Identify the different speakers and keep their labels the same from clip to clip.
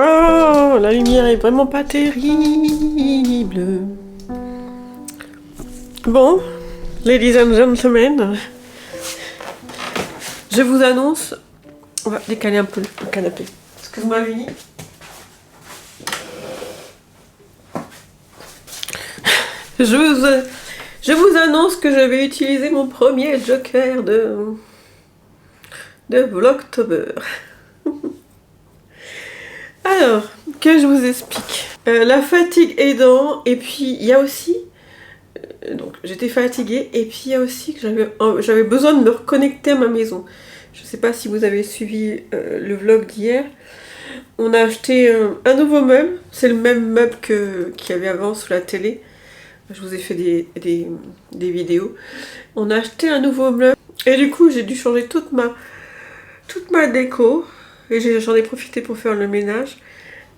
Speaker 1: Oh, la lumière est vraiment pas terrible. Bon, ladies and gentlemen, je vous annonce... On va décaler un peu le canapé. Excuse-moi, Vinny. Je vous annonce que je vais utiliser mon premier joker de Vlogtober. Alors, que je vous explique. La fatigue aidant, et puis il y a aussi... donc j'étais fatiguée, et puis il y a aussi que j'avais besoin de me reconnecter à ma maison. Je ne sais pas si vous avez suivi le vlog d'hier. On a acheté un nouveau meuble. C'est le même meuble qu'il y avait avant sur la télé. Je vous ai fait des vidéos. On a acheté un nouveau meuble. Et du coup, j'ai dû changer toute ma déco. Et j'en ai profité pour faire le ménage.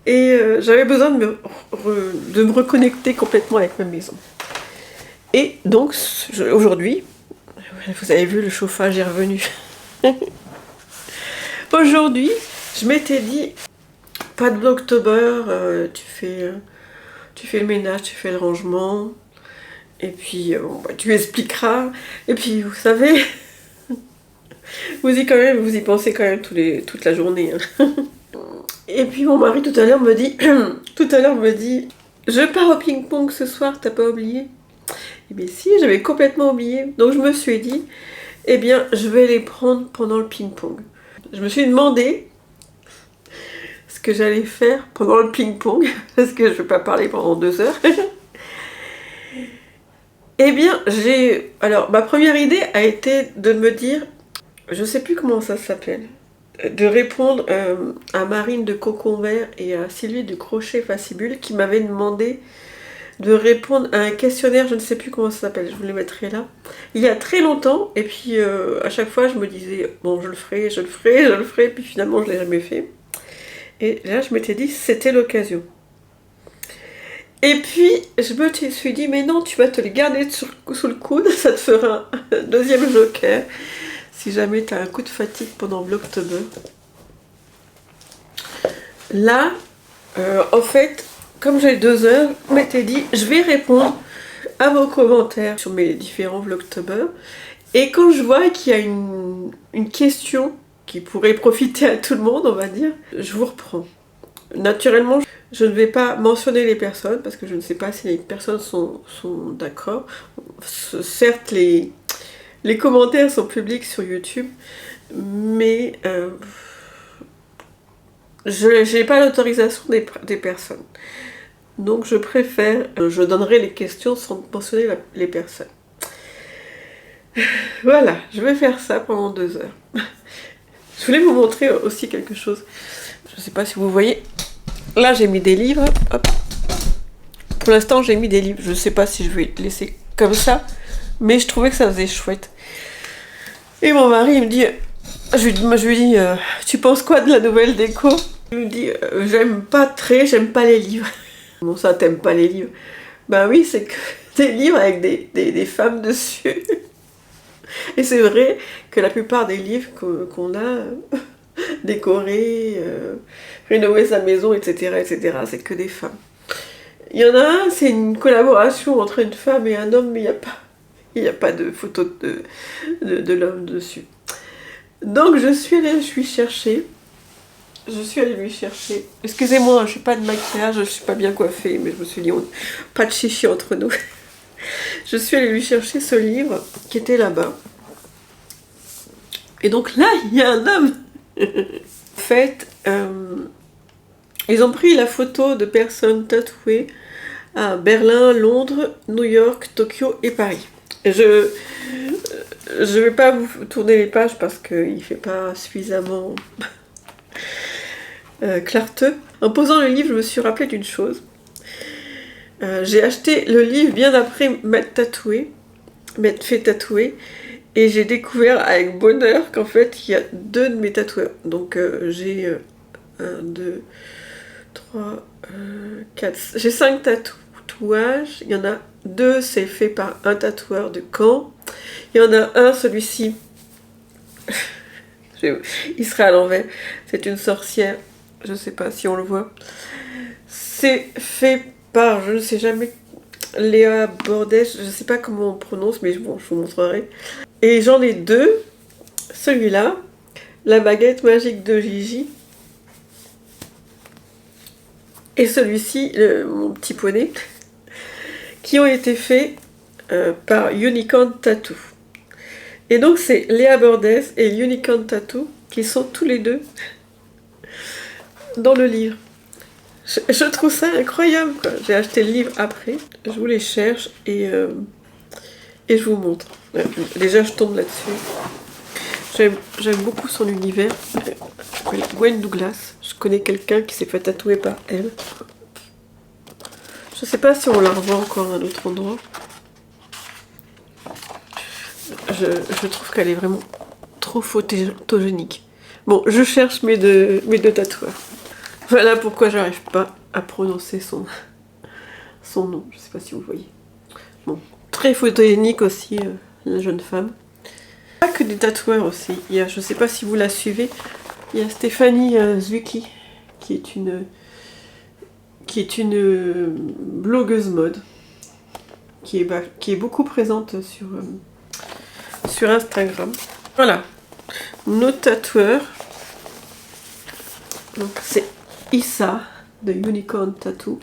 Speaker 1: Et j'avais besoin de me reconnecter complètement avec ma maison. Et donc, aujourd'hui, vous avez vu, le chauffage est revenu. Aujourd'hui, je m'étais dit, pas de Vlogtober, tu fais le ménage, tu fais le rangement, et puis tu expliqueras, et puis vous savez, vous y pensez quand même toute la journée. Hein. Et puis mon mari tout à l'heure me dit, je pars au ping-pong ce soir, t'as pas oublié? Eh bien si, j'avais complètement oublié, donc je me suis dit, eh bien je vais les prendre pendant le ping-pong. Je me suis demandé ce que j'allais faire pendant le ping-pong, parce que je ne vais pas parler pendant 2 heures. Eh bien, alors, ma première idée a été de me dire, je ne sais plus comment ça s'appelle, de répondre à Marine de Cocon Vert et à Sylvie du Crochet Facibule qui m'avaient demandé de répondre à un questionnaire, je ne sais plus comment ça s'appelle, je vous le mettrai là, il y a très longtemps, et puis à chaque fois je me disais, bon je le ferai, puis finalement je ne l'ai jamais fait. Et là je m'étais dit, c'était l'occasion. Et puis je me suis dit, mais non, tu vas te le garder sous le coude, ça te fera un deuxième joker, si jamais tu as un coup de fatigue pendant Vlogtober. Là, en fait, comme j'ai 2 heures, je m'étais dit, je vais répondre à vos commentaires sur mes différents Vlogtober. Et quand je vois qu'il y a une question qui pourrait profiter à tout le monde, on va dire, je vous reprends. Naturellement, je ne vais pas mentionner les personnes, parce que je ne sais pas si les personnes sont d'accord. Certes, les commentaires sont publics sur YouTube, mais... je n'ai pas l'autorisation des personnes. Donc je préfère, je donnerai les questions sans mentionner les personnes. Voilà, je vais faire ça pendant 2 heures. Je voulais vous montrer aussi quelque chose. Je ne sais pas si vous voyez. Là j'ai mis des livres. Hop. Pour l'instant j'ai mis des livres. Je ne sais pas si je vais les laisser comme ça. Mais je trouvais que ça faisait chouette. Et mon mari il me dit... Je lui dis, tu penses quoi de la nouvelle déco? Il me dit, j'aime pas les livres. Bon, ça, t'aimes pas les livres? Ben oui, c'est que des livres avec des femmes dessus. Et c'est vrai que la plupart des livres qu'on a décorés, rénover sa maison, etc., c'est que des femmes. Il y en a un, c'est une collaboration entre une femme et un homme, mais il n'y a pas de photo de l'homme dessus. Donc je suis allée lui chercher. Excusez-moi, je suis pas de maquillage, je suis pas bien coiffée, mais je me suis dit, pas de chichi entre nous. Je suis allée lui chercher ce livre qui était là-bas. Et donc là, il y a un homme. En fait, ils ont pris la photo de personnes tatouées à Berlin, Londres, New York, Tokyo et Paris. Je vais pas vous tourner les pages parce qu'il fait pas suffisamment clarteux. En posant le livre, je me suis rappelé d'une chose. J'ai acheté le livre bien après m'être fait tatouer, et j'ai découvert avec bonheur qu'en fait il y a 2 de mes tatoueurs. Donc j'ai 1, 2, 3, 4, j'ai 5 tatouages. Il y en a 2, c'est fait par un tatoueur de Caen. Il y en a un, celui-ci, il serait à l'envers, c'est une sorcière Je sais pas si on le voit. C'est fait par, je ne sais jamais, Léa Bordes, je sais pas comment on prononce, mais bon, je vous montrerai. Et j'en ai deux. Celui-là, la baguette magique de Gigi. Et celui-ci, mon petit poney, qui ont été faits par Unicorn Tattoo. Et donc c'est Léa Bordes et Unicorn Tattoo qui sont tous les deux dans le livre. Je trouve ça incroyable, quoi. J'ai acheté le livre après, je vous les cherche et je vous montre. Déjà je tombe là-dessus. J'aime beaucoup son univers. Elle s'appelle Gwen Douglas. Je connais quelqu'un qui s'est fait tatouer par elle. Je sais pas si on la revoit encore à un autre endroit. Je trouve qu'elle est vraiment trop photogénique. Bon, je cherche mes deux tatoueurs. Voilà pourquoi j'arrive pas à prononcer son nom. Je sais pas si vous voyez. Bon, très photogénique aussi, la jeune femme. Pas que des tatoueurs aussi. Il y a, je sais pas si vous la suivez, il y a Stéphanie Zwicky qui est une blogueuse mode qui est beaucoup présente sur Instagram. Voilà, nos tatoueurs. Donc c'est Issa de Unicorn Tattoo.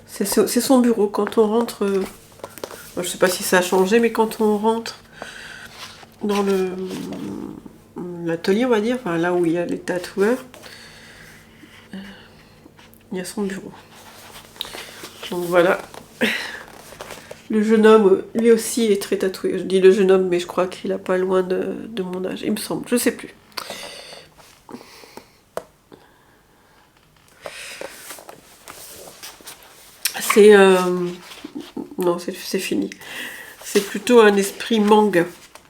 Speaker 1: C'est son bureau quand on rentre. Je sais pas si ça a changé, mais quand on rentre dans l'atelier, on va dire, enfin là où il y a les tatoueurs, il y a son bureau. Donc voilà. Le jeune homme, lui aussi, est très tatoué. Je dis le jeune homme, mais je crois qu'il a pas loin de mon âge, il me semble. Je sais plus. C'est... non, c'est fini. C'est plutôt un esprit manga.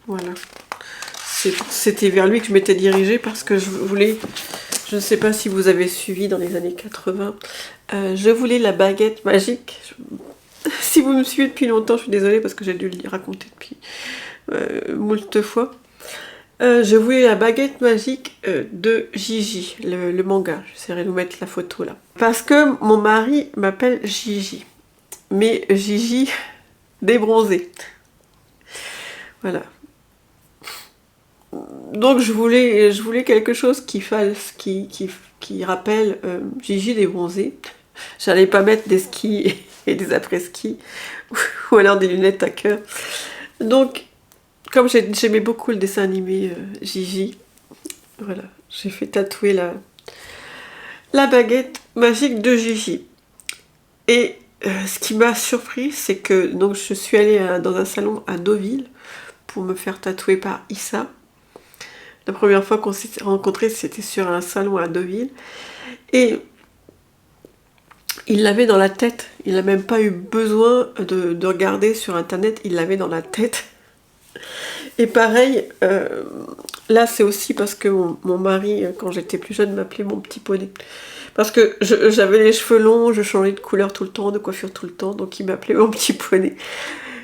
Speaker 1: Voilà. C'était vers lui que je m'étais dirigée parce que je voulais... Je ne sais pas si vous avez suivi dans les années 80. Je voulais la baguette magique. Si vous me suivez depuis longtemps, je suis désolée parce que j'ai dû le raconter depuis moult fois. Je voulais la baguette magique de Gigi, le manga. J'essaierai de vous mettre la photo là. Parce que mon mari m'appelle Gigi. Mais Gigi débronzée. Voilà. Donc je voulais quelque chose qui rappelle Gigi débronzée. J'allais pas mettre des skis et des après-ski ou alors des lunettes à cœur. Donc, comme j'aimais beaucoup le dessin animé Gigi, voilà, j'ai fait tatouer la baguette magique de Gigi. Et ce qui m'a surpris, c'est que donc je suis allée dans un salon à Deauville pour me faire tatouer par Issa. La première fois qu'on s'est rencontrés, c'était sur un salon à Deauville. Et il l'avait dans la tête. Il n'a même pas eu besoin de regarder sur internet. Il l'avait dans la tête. Et pareil, là c'est aussi parce que mon mari, quand j'étais plus jeune, m'appelait mon petit poney. Parce que j'avais les cheveux longs, je changeais de couleur tout le temps, de coiffure tout le temps, donc il m'appelait mon petit poney.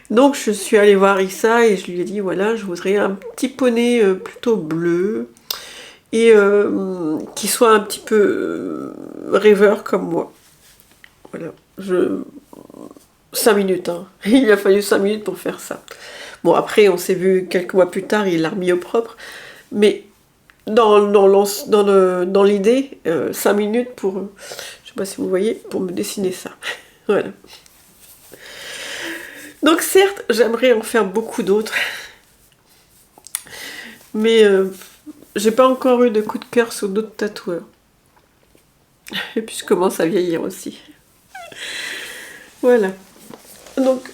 Speaker 1: Donc je suis allée voir Issa et je lui ai dit, voilà, je voudrais un petit poney plutôt bleu et qui soit un petit peu rêveur comme moi. Voilà, 5 minutes, hein. Il a fallu 5 minutes pour faire ça. Bon, après, on s'est vu quelques mois plus tard, il l'a remis au propre. Mais dans l'idée, 5 minutes pour, je sais pas si vous voyez, pour me dessiner ça. Voilà. Donc certes, j'aimerais en faire beaucoup d'autres. Mais j'ai pas encore eu de coup de cœur sur d'autres tatoueurs. Et puis je commence à vieillir aussi. Voilà. Donc,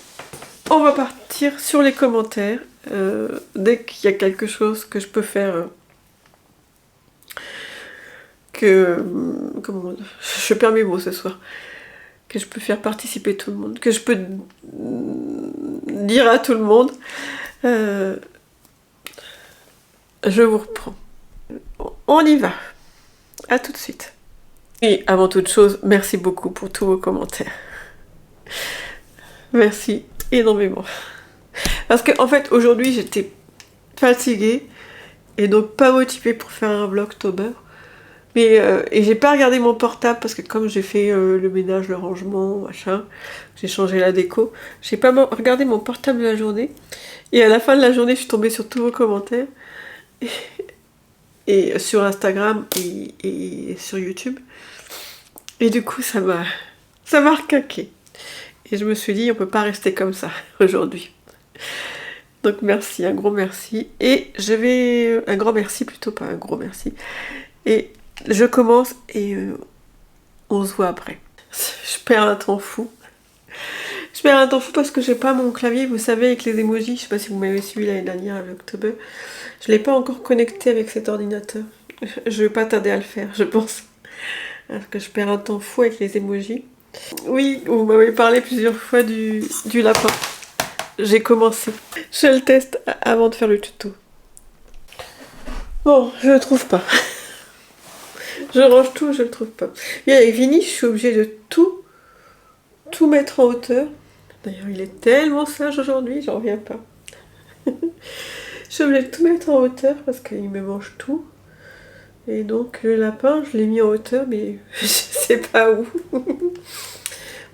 Speaker 1: on va partir sur les commentaires. Dès qu'il y a quelque chose que je peux faire... comment je perds mes mots ce soir. Que je peux faire participer tout le monde. Que je peux dire à tout le monde. Je vous reprends. On y va. À tout de suite. Et avant toute chose, merci beaucoup pour tous vos commentaires. Merci énormément. Parce que en fait aujourd'hui j'étais fatiguée Et donc pas motivée pour faire un vlogtober. Mais et j'ai pas regardé mon portable parce que comme j'ai fait le ménage, le rangement, machin, j'ai changé la déco, j'ai pas regardé mon portable de la journée. Et à la fin de la journée, je suis tombée sur tous vos commentaires. Et sur Instagram et sur YouTube. Et du coup, ça m'a requinqué. Et je me suis dit, on peut pas rester comme ça aujourd'hui. Donc merci, un gros merci. Et je vais... Un grand merci plutôt, pas un gros merci. Et je commence et on se voit après. Je perds un temps fou. Je perds un temps fou parce que j'ai pas mon clavier, vous savez, avec les emojis. Je sais pas si vous m'avez suivi l'année dernière avec October. Je l'ai pas encore connecté avec cet ordinateur. Je vais pas tarder à le faire, je pense. Parce que je perds un temps fou avec les emojis. Oui, vous m'avez parlé plusieurs fois du lapin. J'ai commencé. Je le teste avant de faire le tuto. Bon, je le trouve pas. Je range tout, je le trouve pas. Et avec Vini, je suis obligée de tout mettre en hauteur. D'ailleurs, il est tellement sage aujourd'hui, j'en reviens pas. Je suis obligée de tout mettre en hauteur parce qu'il me mange tout. Et donc le lapin, je l'ai mis en hauteur, mais je sais pas où.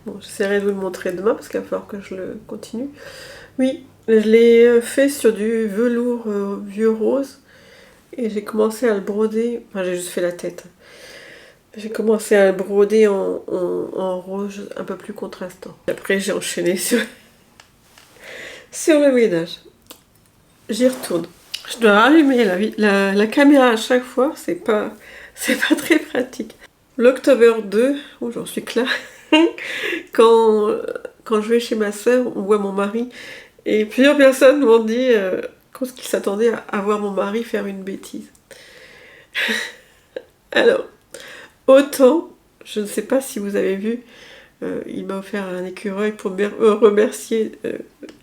Speaker 1: Bon, j'essaierai de vous le montrer demain parce qu'il va falloir que je le continue. Oui, je l'ai fait sur du velours vieux rose. Et j'ai commencé à le broder. Enfin, j'ai juste fait la tête. J'ai commencé à le broder en rose un peu plus contrastant. Après, j'ai enchaîné sur le ménage. J'y retourne. Je dois rallumer la caméra à chaque fois, c'est pas très pratique. L'October 2, oh, j'en suis claire. quand je vais chez ma soeur, on voit mon mari. Et plusieurs personnes m'ont dit qu'ils s'attendaient à voir mon mari faire une bêtise. Alors, autant, je ne sais pas si vous avez vu, il m'a offert un écureuil pour me remercier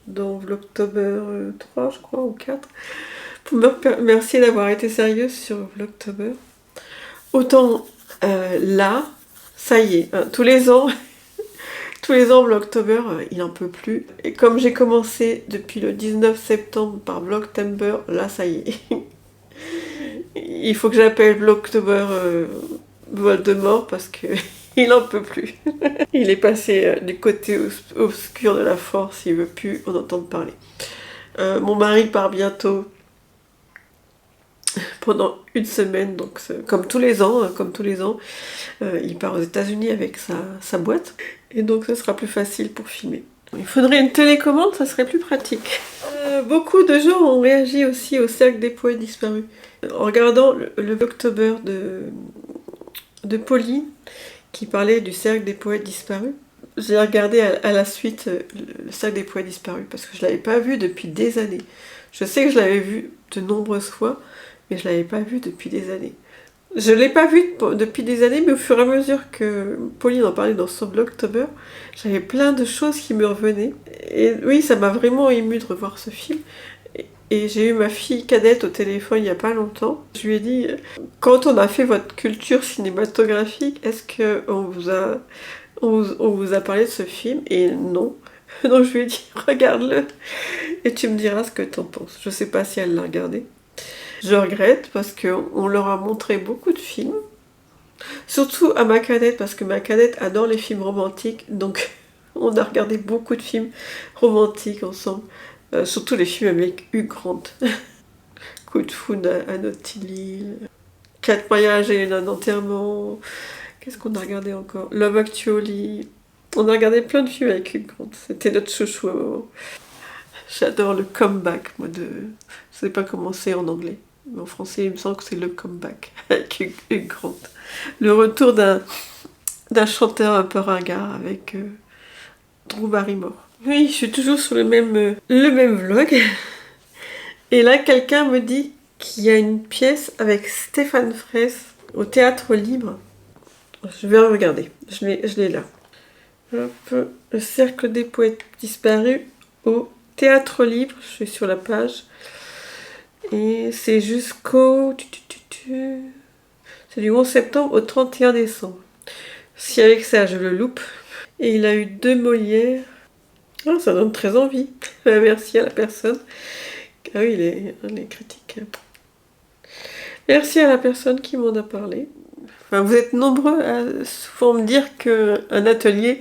Speaker 1: dans Vlogtober 3, je crois, ou 4. Pour me remercier d'avoir été sérieuse sur Vlogtober. Autant là, ça y est, hein, tous les ans, Vlogtober, il n'en peut plus. Et comme j'ai commencé depuis le 19 septembre par Vlogtember, là, ça y est. Il faut que j'appelle Vlogtober Voldemort parce que il n'en peut plus. Il est passé du côté obscur de la force, il veut plus en entendre parler. Mon mari part bientôt pendant une semaine, donc comme tous les ans, il part aux États-Unis avec sa boîte, et donc ce sera plus facile pour filmer. Il faudrait une télécommande, ça serait plus pratique. Beaucoup de gens ont réagi aussi au Cercle des Poètes Disparus. En regardant le Vlogtober de Pauline, qui parlait du Cercle des Poètes Disparus, j'ai regardé à la suite le Cercle des Poètes Disparus, parce que je ne l'avais pas vu depuis des années. Je sais que je l'avais vu de nombreuses fois, mais je ne l'avais pas vu depuis des années. Je ne l'ai pas vu depuis des années, mais au fur et à mesure que Pauline en parlait dans son Vlogtober, j'avais plein de choses qui me revenaient. Et oui, ça m'a vraiment émue de revoir ce film. Et j'ai eu ma fille cadette au téléphone il n'y a pas longtemps. Je lui ai dit, quand on a fait votre culture cinématographique, est-ce qu'on vous a parlé de ce film? Et non. Donc je lui ai dit, regarde-le et tu me diras ce que t'en penses. Je sais pas si elle l'a regardé. Je regrette parce qu'on leur a montré beaucoup de films. Surtout à ma cadette, parce que ma cadette adore les films romantiques. Donc on a regardé beaucoup de films romantiques ensemble. Surtout les films avec Hugh Grant. Coup de foudre à Notting Hill. 4 mariages et un enterrement. Qu'est-ce qu'on a regardé encore? Love Actually. On a regardé plein de films avec Hugh Grant. C'était notre chouchou à un moment. J'adore le comeback, moi, de... Je sais pas comment c'est en anglais. Mais en français, il me semble que c'est le comeback avec Hugh Grant. Le retour d'un chanteur un peu ringard avec Drew Barrymore. Oui, je suis toujours sur le même vlog. Et là, quelqu'un me dit qu'il y a une pièce avec Stéphane Fraisse au Théâtre Libre. Je vais regarder. Je l'ai là. Hop, le Cercle des Poètes Disparus au Théâtre Libre. Je suis sur la page. Et c'est jusqu'au... C'est du 11 septembre au 31 décembre. Si avec ça, je le loupe. Et il a eu 2 Molières. Ah, ça donne très envie. Merci à la personne. Ah oui, les critiques. Merci à la personne qui m'en a parlé. Enfin, vous êtes nombreux à souvent me dire qu'un atelier,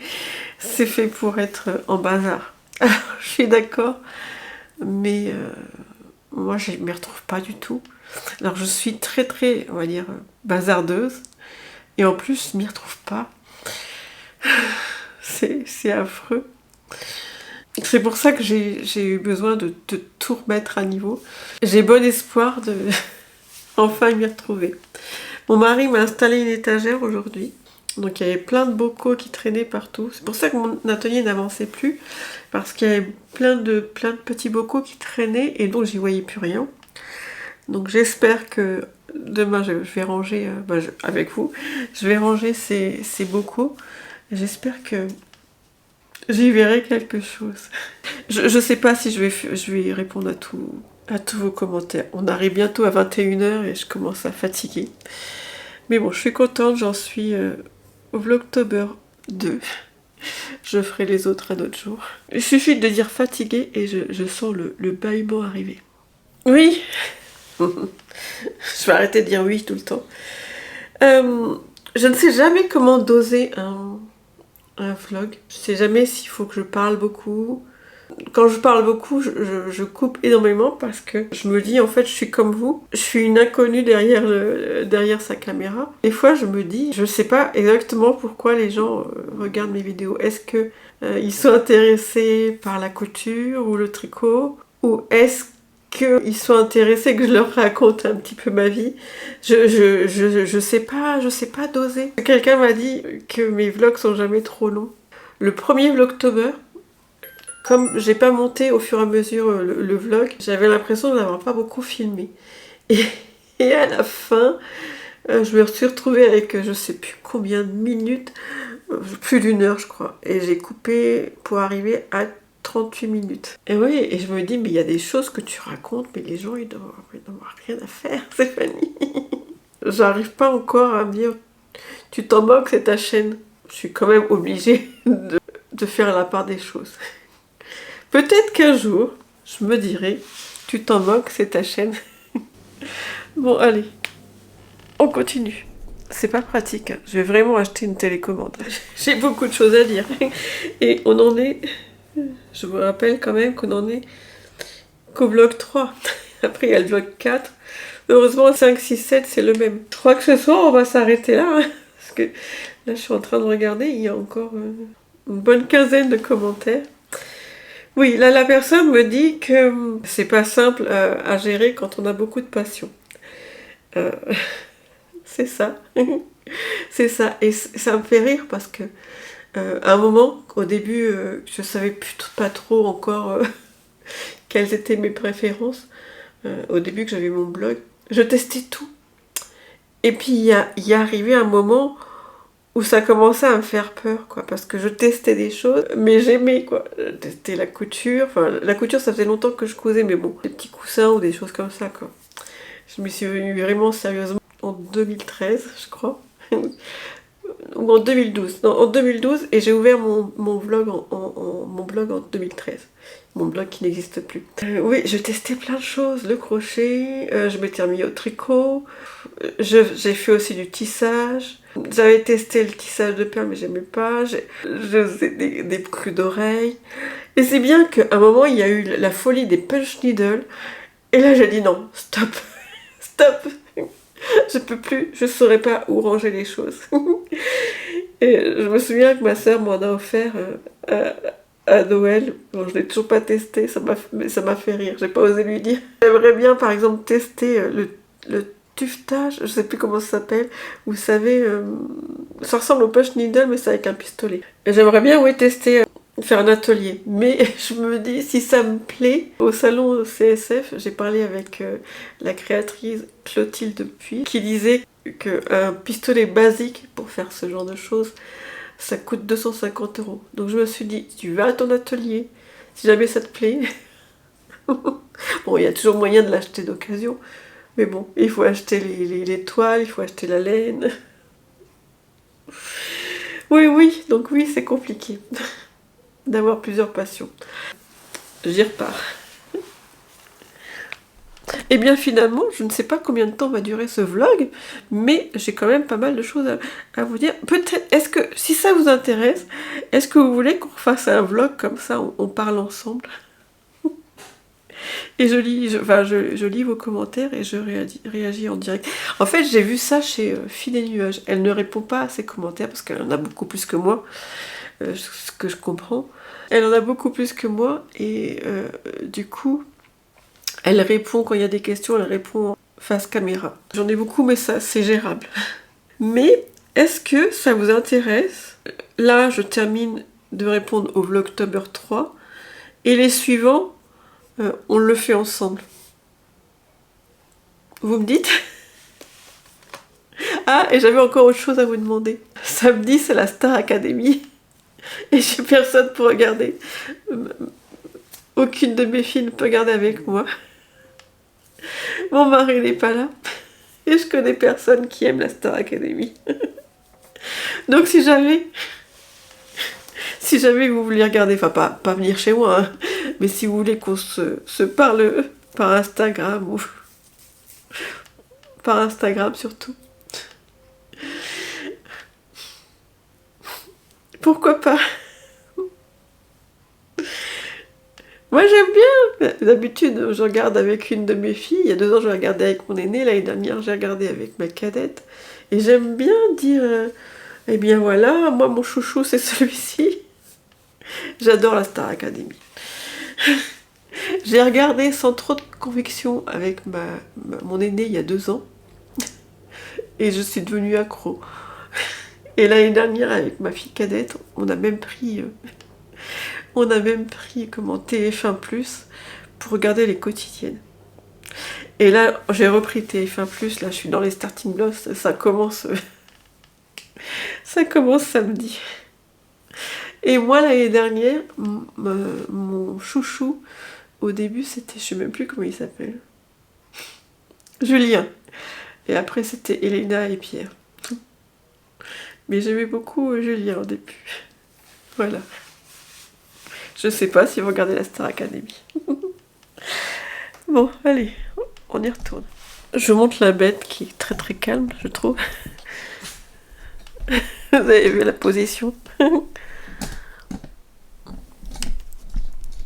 Speaker 1: c'est fait pour être en bazar. Alors, je suis d'accord, mais moi, je ne m'y retrouve pas du tout. Alors, je suis très, très, on va dire, bazardeuse. Et en plus, je m'y retrouve pas. C'est affreux. C'est pour ça que j'ai eu besoin de tout remettre à niveau. J'ai bon espoir de enfin m'y retrouver. Mon mari m'a installé une étagère aujourd'hui. Donc il y avait plein de bocaux qui traînaient partout. C'est pour ça que mon atelier n'avançait plus. Parce qu'il y avait plein de petits bocaux qui traînaient et donc j'y voyais plus rien. Donc j'espère que demain je vais ranger, avec vous, je vais ranger ces bocaux. J'espère que j'y verrai quelque chose. Je sais pas si je vais répondre à tous vos commentaires. On arrive bientôt à 21h et je commence à fatiguer. Mais bon, je suis contente, j'en suis au Vlogtober 2. Je ferai les autres un autre jour. Il suffit de dire fatiguée et je sens le bâillement arriver. Oui. Je vais arrêter de dire oui tout le temps. Je ne sais jamais comment doser un vlog. Je sais jamais s'il faut que je parle beaucoup. Quand je parle beaucoup, je coupe énormément parce que je me dis, en fait, je suis comme vous. Je suis une inconnue derrière sa caméra. Des fois, je me dis, je sais pas exactement pourquoi les gens regardent mes vidéos. Est-ce que ils sont intéressés par la couture ou le tricot? Ou est-ce qu'ils sont intéressés que je leur raconte un petit peu ma vie? Je sais pas doser. Quelqu'un m'a dit que mes vlogs sont jamais trop longs. Le premier Vlogtober, comme j'ai pas monté au fur et à mesure le vlog, j'avais l'impression de n'avoir pas beaucoup filmé. Et à la fin, je me suis retrouvée avec je sais plus combien de minutes, plus d'1 heure je crois. Et j'ai coupé pour arriver à 38 minutes. Et oui, et je me dis, mais il y a des choses que tu racontes, mais les gens ils doivent avoir rien à faire, Stéphanie. J'arrive pas encore à me dire, tu t'en moques, c'est ta chaîne. Je suis quand même obligée de faire la part des choses. Peut-être qu'un jour, je me dirai, tu t'en moques, c'est ta chaîne. Bon, allez, on continue. C'est pas pratique, hein. Je vais vraiment acheter une télécommande. J'ai beaucoup de choses à dire. Et on en est... Je vous rappelle quand même qu'on en est qu'au vlog 3. Après, il y a le vlog 4. Heureusement, 5, 6, 7, c'est le même. Je crois que ce soir, on va s'arrêter là. Hein, parce que là, je suis en train de regarder, il y a encore une bonne quinzaine de commentaires. Oui, là, la personne me dit que c'est pas simple à gérer quand on a beaucoup de passion. C'est ça. C'est ça. Et ça me fait rire parce que à un moment, au début, je savais pas trop encore quelles étaient mes préférences. Au début que j'avais mon blog, je testais tout. Et puis il y a arrivé un moment où ça commençait à me faire peur, quoi, parce que je testais des choses, mais j'aimais, quoi. Je testais la couture, enfin, la couture, ça faisait longtemps que je cousais, mais bon, des petits coussins ou des choses comme ça, quoi. Je m'y suis venue vraiment sérieusement en 2013, je crois, ou en 2012, non, en 2012, et j'ai ouvert mon vlog mon blog en 2013. Mon blog qui n'existe plus. Oui, je testais plein de choses, le crochet, je m'étais remis au tricot, j'ai fait aussi du tissage. J'avais testé le tissage de perles mais j'aimais pas, je faisais des boucles d'oreilles. Et c'est bien qu'à un moment il y a eu la folie des punch needles, et là j'ai dit non, stop, stop, je peux plus, je saurais pas où ranger les choses. Et je me souviens que ma soeur m'en a offert à Noël. Bon, je l'ai toujours pas testé, ça m'a fait rire, j'ai pas osé lui dire. J'aimerais bien par exemple tester le tuvetage, je sais plus comment ça s'appelle, vous savez, ça ressemble au punch needle mais c'est avec un pistolet. Et j'aimerais bien, oui, tester, faire un atelier. Mais je me dis, si ça me plaît, au salon CSF, j'ai parlé avec la créatrice Clotilde Puy, qui disait qu'un pistolet basique pour faire ce genre de choses, ça coûte 250 €. Donc je me suis dit, tu vas à ton atelier, si jamais ça te plaît. Bon, il y a toujours moyen de l'acheter d'occasion. Mais bon, il faut acheter les toiles, il faut acheter la laine. Oui, donc oui, c'est compliqué d'avoir plusieurs passions. J'y repars. Et bien finalement, je ne sais pas combien de temps va durer ce vlog, mais j'ai quand même pas mal de choses à vous dire. Peut-être, est-ce que, si ça vous intéresse, est-ce que vous voulez qu'on fasse un vlog comme ça, on parle ensemble? Et je lis vos commentaires et je réagis en direct. En fait, j'ai vu ça chez Fille des Nuages. Elle ne répond pas à ses commentaires parce qu'elle en a beaucoup plus que moi, ce que je comprends. Elle en a beaucoup plus que moi et du coup, elle répond quand il y a des questions, elle répond face caméra. J'en ai beaucoup, mais ça, c'est gérable. Mais est-ce que ça vous intéresse? Là, je termine de répondre au Vlogtober 3 et les suivants, on le fait ensemble. Vous me dites? Ah, et j'avais encore autre chose à vous demander. Samedi, c'est la Star Academy. Et j'ai personne pour regarder. Aucune de mes filles ne peut regarder avec moi. Mon mari n'est pas là. Et je connais personne qui aime la Star Academy. Donc si jamais vous voulez regarder, enfin pas venir chez moi, hein, mais si vous voulez qu'on se parle par Instagram ou par Instagram surtout. Pourquoi pas? Moi j'aime bien. D'habitude je regarde avec une de mes filles. Il y a 2 ans je regardais avec mon aîné. L'année dernière j'ai regardé avec ma cadette. Et j'aime bien dire eh bien voilà, moi mon chouchou c'est celui-ci. J'adore la Star Academy. J'ai regardé sans trop de conviction avec mon aîné il y a 2 ans. Et je suis devenue accro. Et l'année dernière avec ma fille cadette, on a même pris comment, TF1+ pour regarder les quotidiennes. Et là, j'ai repris TF1+, là je suis dans les starting blocks, ça commence samedi. Et moi l'année dernière, mon chouchou, au début c'était, je sais même plus comment il s'appelle, Julien. Et après c'était Elena et Pierre. Mais j'aimais beaucoup Julien au début. Voilà. Je sais pas si vous regardez la Star Academy. Bon, allez, on y retourne. Je montre la bête qui est très très calme, je trouve. Vous avez vu la position?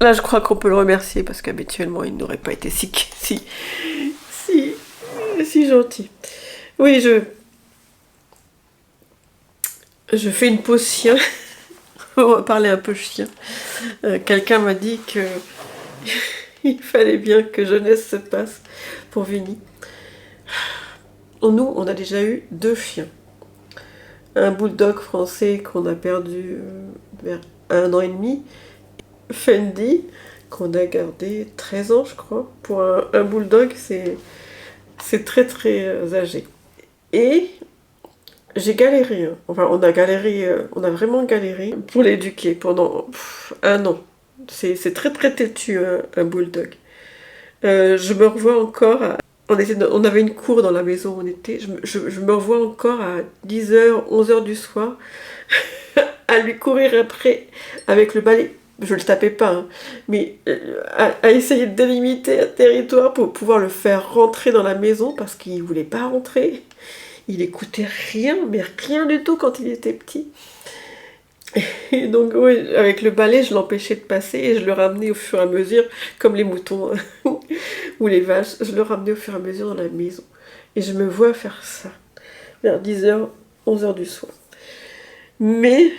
Speaker 1: Là, je crois qu'on peut le remercier parce qu'habituellement, il n'aurait pas été si gentil. Oui, je fais une pause chien. On va parler un peu chien. Quelqu'un m'a dit que il fallait bien que jeunesse se passe pour Vinny. Nous, on a déjà eu 2 chiens. Un bulldog français qu'on a perdu vers 1 an et demi. Fendi, qu'on a gardé 13 ans, je crois. Pour un bulldog, c'est très très âgé. Et j'ai galéré. Hein. Enfin, on a vraiment galéré pour l'éduquer pendant 1 an. C'est très très têtu, un bulldog. Je me revois encore on avait une cour dans la maison où on était. Je me revois encore à 10h, 11h du soir à lui courir après avec le balai. Je le tapais pas, hein, mais à essayer de délimiter un territoire pour pouvoir le faire rentrer dans la maison parce qu'il voulait pas rentrer. Il écoutait rien, mais rien du tout quand il était petit. Et donc oui, avec le balai, je l'empêchais de passer et je le ramenais au fur et à mesure, comme les moutons ou les vaches, je le ramenais au fur et à mesure dans la maison. Et je me vois faire ça, vers 10h, 11h du soir. Mais,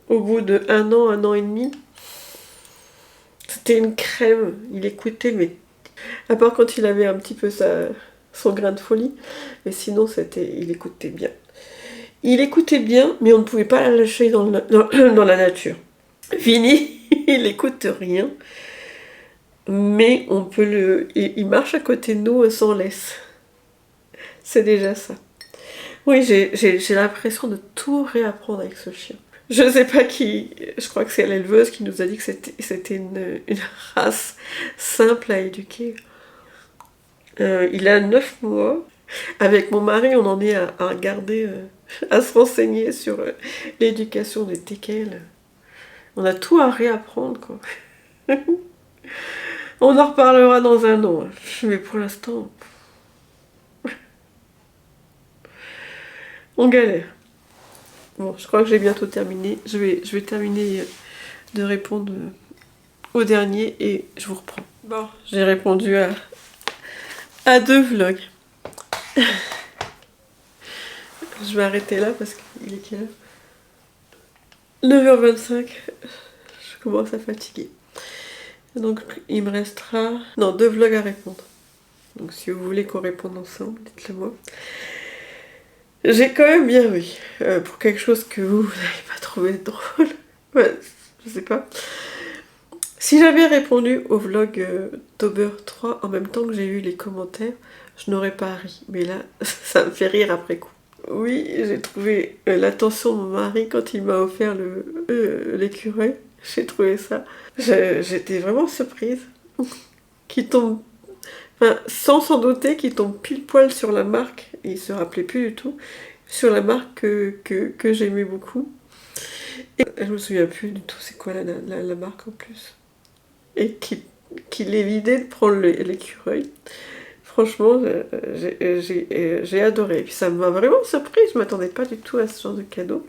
Speaker 1: au bout de 1 an et demi, c'était une crème. Il écoutait, mais à part quand il avait un petit peu son grain de folie, mais sinon il écoutait bien. Il écoutait bien, mais on ne pouvait pas la lâcher dans la nature. Vinny, il écoute rien, mais on peut il marche à côté de nous sans laisse. C'est déjà ça. Oui, j'ai l'impression de tout réapprendre avec ce chien. Je sais pas je crois que c'est l'éleveuse qui nous a dit que c'était une race simple à éduquer. Il a 9 mois. Avec mon mari, on en est à regarder, à se renseigner sur l'éducation des teckels. On a tout à réapprendre, quoi. On en reparlera dans un an. Mais pour l'instant, on galère. Bon, je crois que j'ai bientôt terminé. Je vais terminer de répondre au dernier et je vous reprends. Bon, j'ai répondu à 2 vlogs. Je vais arrêter là parce qu'il est quelle heure? 9h25. Je commence à fatiguer. Donc il me restera... Non, 2 vlogs à répondre. Donc si vous voulez qu'on réponde ensemble, dites-le moi. J'ai quand même bien ri. Pour quelque chose que vous n'avez pas trouvé drôle. Ouais, je sais pas. Si j'avais répondu au vlog d'Ober 3 en même temps que j'ai eu les commentaires, je n'aurais pas ri. Mais là, ça me fait rire après coup. Oui, j'ai trouvé l'attention de mon mari quand il m'a offert l'écureuil. J'ai trouvé ça. J'étais vraiment surprise. Qui tombe, enfin, sans s'en douter, qui tombe pile poil sur la marque. Il se rappelait plus du tout. Sur la marque que j'aimais beaucoup. Et je me souviens plus du tout c'est quoi la marque en plus. Et qu'il évitait de prendre l'écureuil. Franchement, j'ai adoré. Et puis ça m'a vraiment surpris, je m'attendais pas du tout à ce genre de cadeau.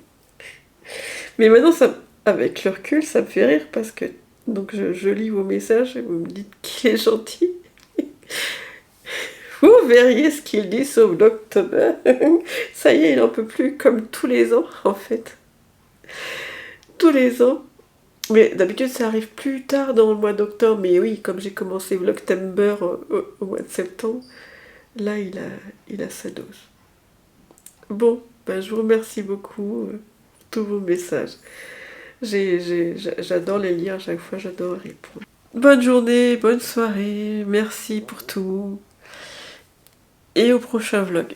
Speaker 1: Mais maintenant, avec le recul, ça me fait rire parce que donc je lis vos messages et vous me dites qu'il est gentil. Vous verriez ce qu'il dit sur l'octobre. Ça y est, il n'en peut plus, comme tous les ans en fait. Tous les ans. Mais d'habitude, ça arrive plus tard dans le mois d'octobre. Mais oui, comme j'ai commencé Vlogtember au mois de septembre, là, il a sa dose. Bon, ben, je vous remercie beaucoup pour tous vos messages. J'adore les lire à chaque fois, j'adore répondre. Bonne journée, bonne soirée, merci pour tout. Et au prochain vlog.